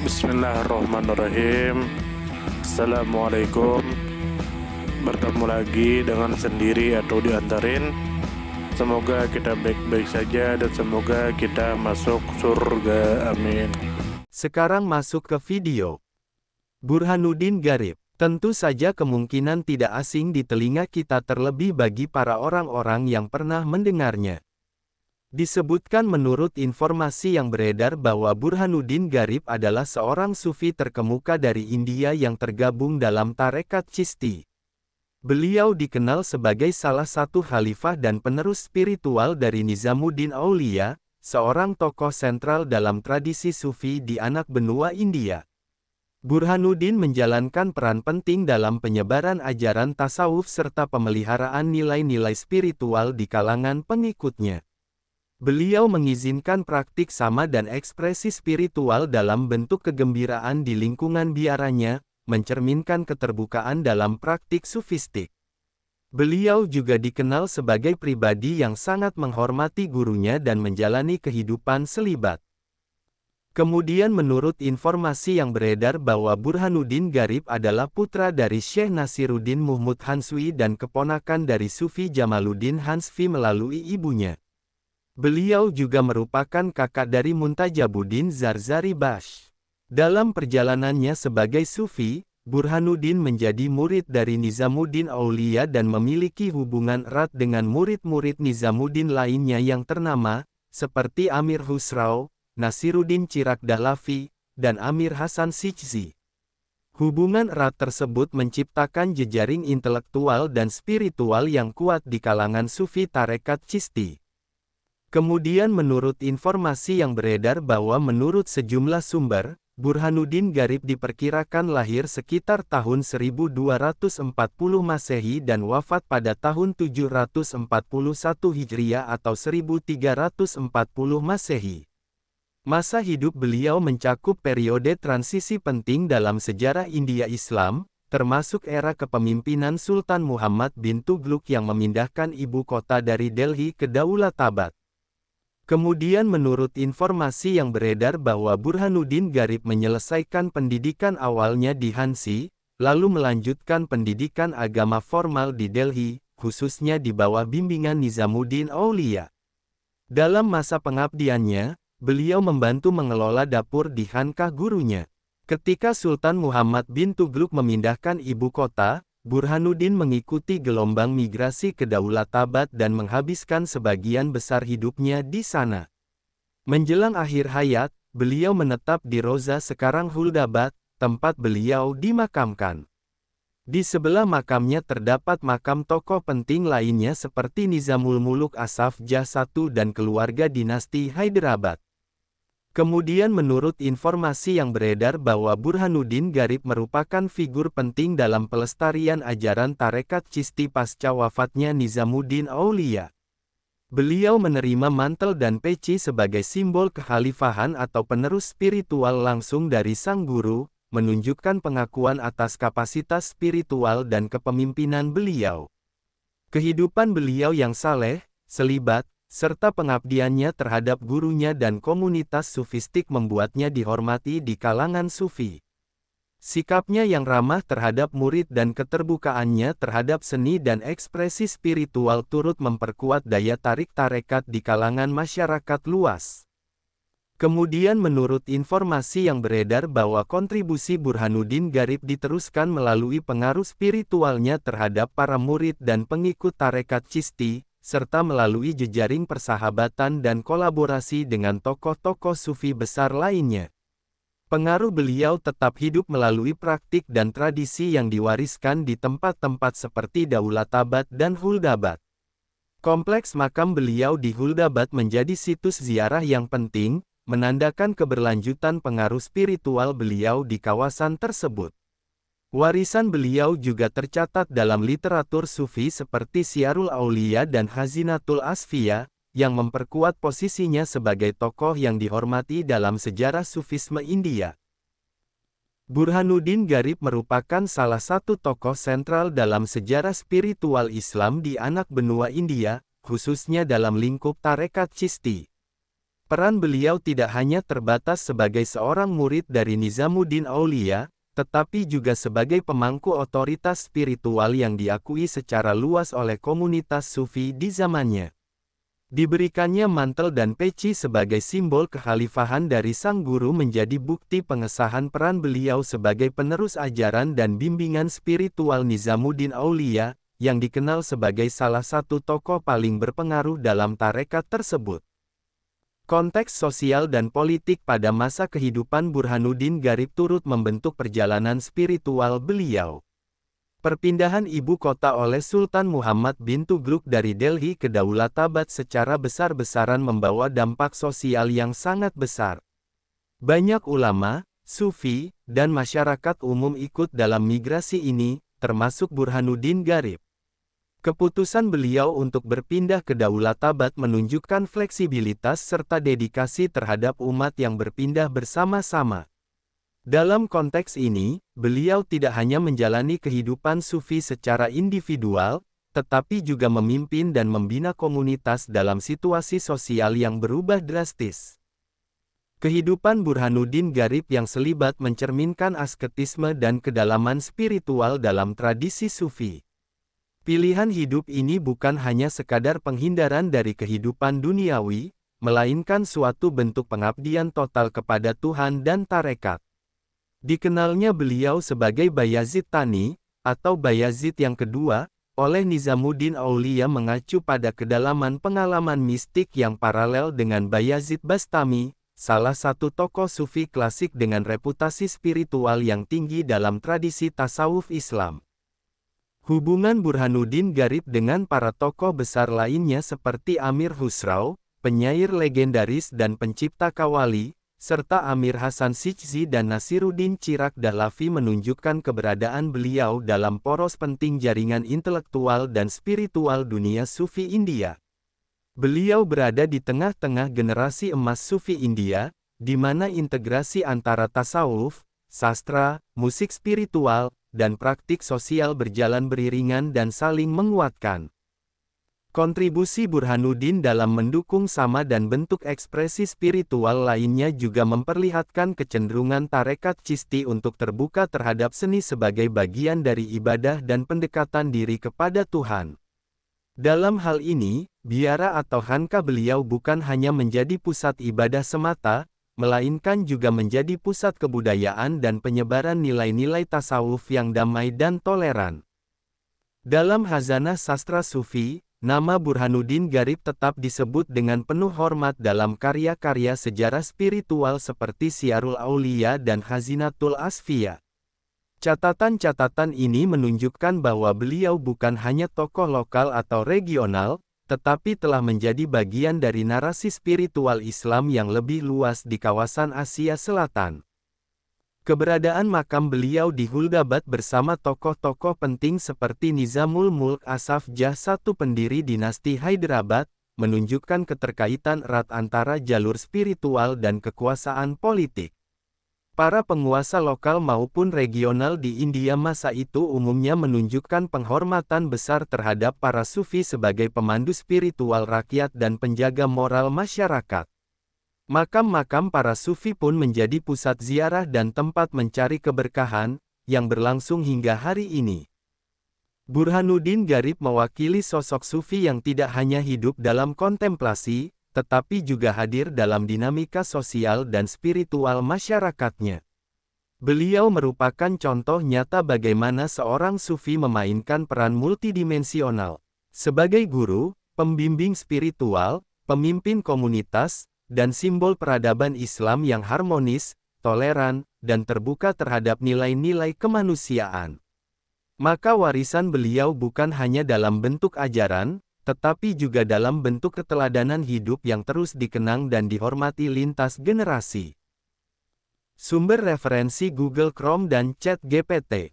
Bismillahirrahmanirrahim. Assalamualaikum. Bertemu lagi dengan sendiri atau diantarin. Semoga kita baik-baik saja dan semoga kita masuk surga. Amin. Sekarang masuk ke video. Burhanuddin Garib. Tentu saja kemungkinan tidak asing di telinga kita terlebih bagi para orang-orang yang pernah mendengarnya. Disebutkan menurut informasi yang beredar bahwa Burhanuddin Garib adalah seorang sufi terkemuka dari India yang tergabung dalam tarekat Chishti. Beliau dikenal sebagai salah satu khalifah dan penerus spiritual dari Nizamuddin Aulia, seorang tokoh sentral dalam tradisi sufi di anak benua India. Burhanuddin menjalankan peran penting dalam penyebaran ajaran tasawuf serta pemeliharaan nilai-nilai spiritual di kalangan pengikutnya. Beliau mengizinkan praktik sama dan ekspresi spiritual dalam bentuk kegembiraan di lingkungan biaranya, mencerminkan keterbukaan dalam praktik sufistik. Beliau juga dikenal sebagai pribadi yang sangat menghormati gurunya dan menjalani kehidupan selibat. Kemudian menurut informasi yang beredar bahwa Burhanuddin Garib adalah putra dari Syekh Nasiruddin Muhmud Hanswi dan keponakan dari Sufi Jamaluddin Hansfi melalui ibunya. Beliau juga merupakan kakak dari Muntajabuddin Zarzari Bash. Dalam perjalanannya sebagai sufi, Burhanuddin menjadi murid dari Nizamuddin Aulia dan memiliki hubungan erat dengan murid-murid Nizamuddin lainnya yang ternama, seperti Amir Khusrau, Nasiruddin Chirag Dahlavi, dan Amir Hasan Shichzi. Hubungan erat tersebut menciptakan jejaring intelektual dan spiritual yang kuat di kalangan sufi tarekat Chishti. Kemudian menurut informasi yang beredar bahwa menurut sejumlah sumber, Burhanuddin Garib diperkirakan lahir sekitar tahun 1240 Masehi dan wafat pada tahun 741 Hijriah atau 1340 Masehi. Masa hidup beliau mencakup periode transisi penting dalam sejarah India Islam, termasuk era kepemimpinan Sultan Muhammad bin Tughluk yang memindahkan ibu kota dari Delhi ke Daulatabad. Kemudian menurut informasi yang beredar bahwa Burhanuddin Garib menyelesaikan pendidikan awalnya di Hansi, lalu melanjutkan pendidikan agama formal di Delhi, khususnya di bawah bimbingan Nizamuddin Aulia. Dalam masa pengabdiannya, beliau membantu mengelola dapur di khankah gurunya. Ketika Sultan Muhammad bin Tughluk memindahkan ibu kota, Burhanuddin mengikuti gelombang migrasi ke Daulatabad dan menghabiskan sebagian besar hidupnya di sana. Menjelang akhir hayat, beliau menetap di Roza sekarang Huldabad, tempat beliau dimakamkan. Di sebelah makamnya terdapat makam tokoh penting lainnya seperti Nizamul Muluk Asaf Jah I dan keluarga dinasti Hyderabad. Kemudian menurut informasi yang beredar bahwa Burhanuddin Garib merupakan figur penting dalam pelestarian ajaran tarekat Chishti pasca wafatnya Nizamuddin Aulia. Beliau menerima mantel dan peci sebagai simbol kekhalifahan atau penerus spiritual langsung dari sang guru, menunjukkan pengakuan atas kapasitas spiritual dan kepemimpinan beliau. Kehidupan beliau yang saleh, selibat, serta pengabdiannya terhadap gurunya dan komunitas sufistik membuatnya dihormati di kalangan sufi. Sikapnya yang ramah terhadap murid dan keterbukaannya terhadap seni dan ekspresi spiritual turut memperkuat daya tarik tarekat di kalangan masyarakat luas. Kemudian menurut informasi yang beredar bahwa kontribusi Burhanuddin Garib diteruskan melalui pengaruh spiritualnya terhadap para murid dan pengikut tarekat Chishti, serta melalui jejaring persahabatan dan kolaborasi dengan tokoh-tokoh sufi besar lainnya. Pengaruh beliau tetap hidup melalui praktik dan tradisi yang diwariskan di tempat-tempat seperti Daulatabad dan Huldabad. Kompleks makam beliau di Huldabad menjadi situs ziarah yang penting, menandakan keberlanjutan pengaruh spiritual beliau di kawasan tersebut. Warisan beliau juga tercatat dalam literatur sufi seperti Syiarul Aulia dan Khazinatul Asfiya, yang memperkuat posisinya sebagai tokoh yang dihormati dalam sejarah sufisme India. Burhanuddin Garib merupakan salah satu tokoh sentral dalam sejarah spiritual Islam di anak benua India, khususnya dalam lingkup tarekat Chishti. Peran beliau tidak hanya terbatas sebagai seorang murid dari Nizamuddin Aulia, tetapi juga sebagai pemangku otoritas spiritual yang diakui secara luas oleh komunitas Sufi di zamannya. Diberikannya mantel dan peci sebagai simbol kekhalifahan dari sang guru menjadi bukti pengesahan peran beliau sebagai penerus ajaran dan bimbingan spiritual Nizamuddin Aulia, yang dikenal sebagai salah satu tokoh paling berpengaruh dalam tarekat tersebut. Konteks sosial dan politik pada masa kehidupan Burhanuddin Garib turut membentuk perjalanan spiritual beliau. Perpindahan ibu kota oleh Sultan Muhammad bin Tughluk dari Delhi ke Daulatabad secara besar-besaran membawa dampak sosial yang sangat besar. Banyak ulama, sufi, dan masyarakat umum ikut dalam migrasi ini, termasuk Burhanuddin Garib. Keputusan beliau untuk berpindah ke Daulatabad menunjukkan fleksibilitas serta dedikasi terhadap umat yang berpindah bersama-sama. Dalam konteks ini, beliau tidak hanya menjalani kehidupan sufi secara individual, tetapi juga memimpin dan membina komunitas dalam situasi sosial yang berubah drastis. Kehidupan Burhanuddin Garib yang selibat mencerminkan asketisme dan kedalaman spiritual dalam tradisi sufi. Pilihan hidup ini bukan hanya sekadar penghindaran dari kehidupan duniawi, melainkan suatu bentuk pengabdian total kepada Tuhan dan tarekat. Dikenalnya beliau sebagai Bayazid Thani, atau Bayazid yang kedua, oleh Nizamuddin Aulia mengacu pada kedalaman pengalaman mistik yang paralel dengan Bayazid Bastami, salah satu tokoh sufi klasik dengan reputasi spiritual yang tinggi dalam tradisi tasawuf Islam. Hubungan Burhanuddin Garib dengan para tokoh besar lainnya seperti Amir Khusrau, penyair legendaris dan pencipta Qawwali, serta Amir Hasan Shijzi dan Nasiruddin Chirag Dahlavi menunjukkan keberadaan beliau dalam poros penting jaringan intelektual dan spiritual dunia Sufi India. Beliau berada di tengah-tengah generasi emas Sufi India, di mana integrasi antara tasawuf, sastra, musik spiritual, dan praktik sosial berjalan beriringan dan saling menguatkan. Kontribusi Burhanuddin dalam mendukung sama dan bentuk ekspresi spiritual lainnya juga memperlihatkan kecenderungan tarekat Chisti untuk terbuka terhadap seni sebagai bagian dari ibadah dan pendekatan diri kepada Tuhan. Dalam hal ini, biara atau khanqah beliau bukan hanya menjadi pusat ibadah semata, melainkan juga menjadi pusat kebudayaan dan penyebaran nilai-nilai tasawuf yang damai dan toleran. Dalam khazanah sastra Sufi, nama Burhanuddin Garib tetap disebut dengan penuh hormat dalam karya-karya sejarah spiritual seperti Syiarul Aulia dan Khazinatul Asfiya. Catatan-catatan ini menunjukkan bahwa beliau bukan hanya tokoh lokal atau regional, tetapi telah menjadi bagian dari narasi spiritual Islam yang lebih luas di kawasan Asia Selatan. Keberadaan makam beliau di Huldabad bersama tokoh-tokoh penting seperti Nizamul Mulk Asaf Jah, satu pendiri dinasti Hyderabad, menunjukkan keterkaitan erat antara jalur spiritual dan kekuasaan politik. Para penguasa lokal maupun regional di India masa itu umumnya menunjukkan penghormatan besar terhadap para sufi sebagai pemandu spiritual rakyat dan penjaga moral masyarakat. Makam-makam para sufi pun menjadi pusat ziarah dan tempat mencari keberkahan, yang berlangsung hingga hari ini. Burhanuddin Garib mewakili sosok sufi yang tidak hanya hidup dalam kontemplasi, tetapi juga hadir dalam dinamika sosial dan spiritual masyarakatnya. Beliau merupakan contoh nyata bagaimana seorang sufi memainkan peran multidimensional. Sebagai guru, pembimbing spiritual, pemimpin komunitas, dan simbol peradaban Islam yang harmonis, toleran, dan terbuka terhadap nilai-nilai kemanusiaan. Maka warisan beliau bukan hanya dalam bentuk ajaran, tetapi juga dalam bentuk keteladanan hidup yang terus dikenang dan dihormati lintas generasi. Sumber referensi Google Chrome dan ChatGPT.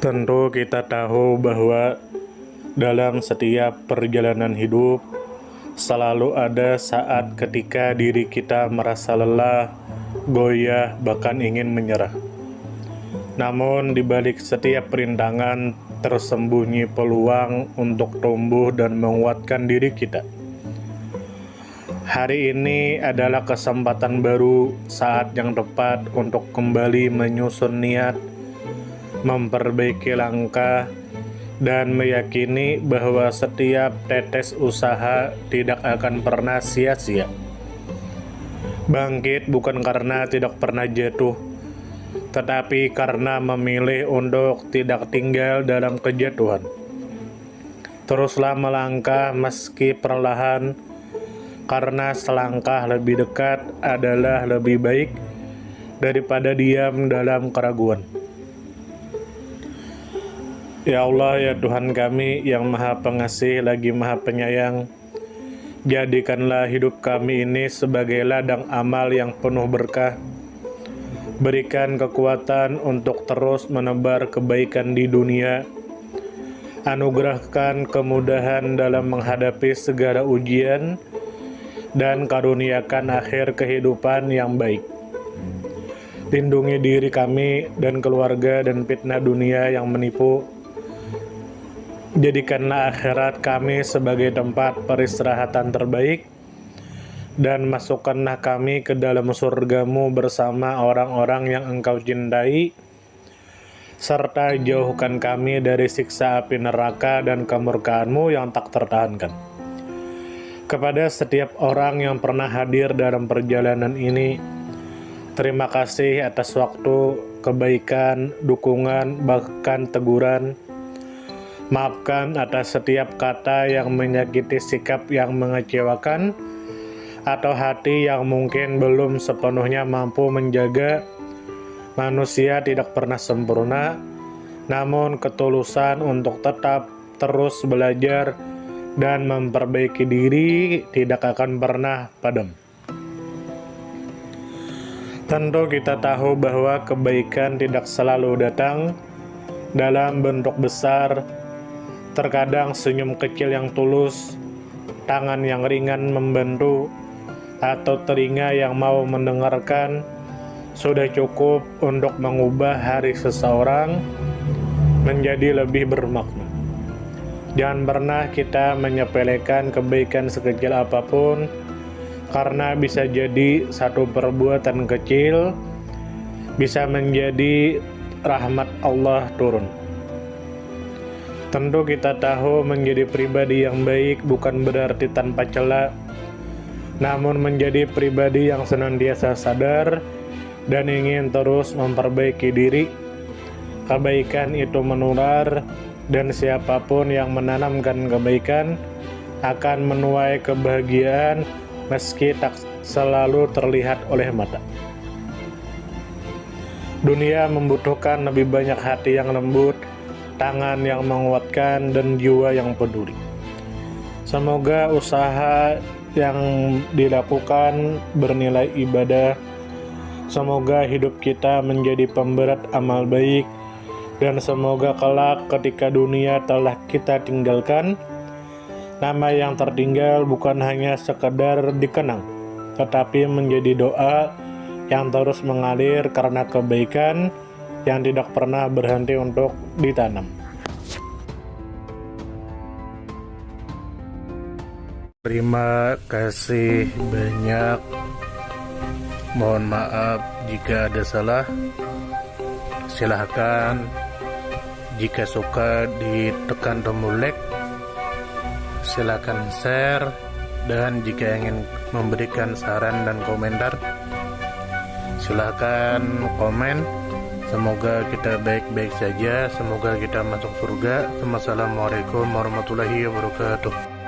Tentu kita tahu bahwa dalam setiap perjalanan hidup, selalu ada saat ketika diri kita merasa lelah, goyah, bahkan ingin menyerah. Namun di balik setiap perintangan tersembunyi peluang untuk tumbuh dan menguatkan diri kita. Hari ini adalah kesempatan baru, saat yang tepat untuk kembali menyusun niat, memperbaiki langkah, dan meyakini bahwa setiap tetes usaha tidak akan pernah sia-sia. Bangkit bukan karena tidak pernah jatuh, tetapi karena memilih untuk tidak tinggal dalam kejatuhan. Teruslah melangkah meski perlahan, karena selangkah lebih dekat adalah lebih baik daripada diam dalam keraguan. Ya Allah, ya Tuhan kami yang Maha Pengasih lagi Maha Penyayang, jadikanlah hidup kami ini sebagai ladang amal yang penuh berkah. Berikan kekuatan untuk terus menebar kebaikan di dunia. Anugerahkan kemudahan dalam menghadapi segala ujian, dan karuniakan akhir kehidupan yang baik. Lindungi diri kami dan keluarga dan fitnah dunia yang menipu. Jadikanlah akhirat kami sebagai tempat peristirahatan terbaik, dan masukkanlah kami ke dalam surga-Mu bersama orang-orang yang Engkau cintai, serta jauhkan kami dari siksa api neraka dan kemurkaan-Mu yang tak tertahankan. Kepada setiap orang yang pernah hadir dalam perjalanan ini, terima kasih atas waktu, kebaikan, dukungan, bahkan teguran. Maafkan atas setiap kata yang menyakiti, sikap yang mengecewakan, atau hati yang mungkin belum sepenuhnya mampu menjaga. Manusia tidak pernah sempurna, namun ketulusan untuk tetap terus belajar dan memperbaiki diri tidak akan pernah padam. Tentu kita tahu bahwa kebaikan tidak selalu datang dalam bentuk besar. Terkadang senyum kecil yang tulus, tangan yang ringan membantu, atau telinga yang mau mendengarkan sudah cukup untuk mengubah hari seseorang menjadi lebih bermakna. Jangan pernah kita menyepelekan kebaikan sekecil apapun, karena bisa jadi satu perbuatan kecil bisa menjadi rahmat Allah turun. Tentu kita tahu menjadi pribadi yang baik bukan berarti tanpa celah, namun menjadi pribadi yang senantiasa sadar dan ingin terus memperbaiki diri. Kebaikan itu menular, dan siapapun yang menanamkan kebaikan akan menuai kebahagiaan meski tak selalu terlihat oleh mata. Dunia membutuhkan lebih banyak hati yang lembut, tangan yang menguatkan, dan jiwa yang peduli. Semoga usaha yang dilakukan bernilai ibadah. Semoga hidup kita menjadi pemberat amal baik, dan semoga kelak ketika dunia telah kita tinggalkan, nama yang tertinggal bukan hanya sekedar dikenang, tetapi menjadi doa yang terus mengalir karena kebaikan yang tidak pernah berhenti untuk ditanam. Terima kasih banyak. Mohon maaf jika ada salah. Silahkan jika suka ditekan tombol like, silakan share, dan jika ingin memberikan saran dan komentar, silakan komen. Semoga kita baik-baik saja, semoga kita masuk surga. Wassalamualaikum warahmatullahi wabarakatuh.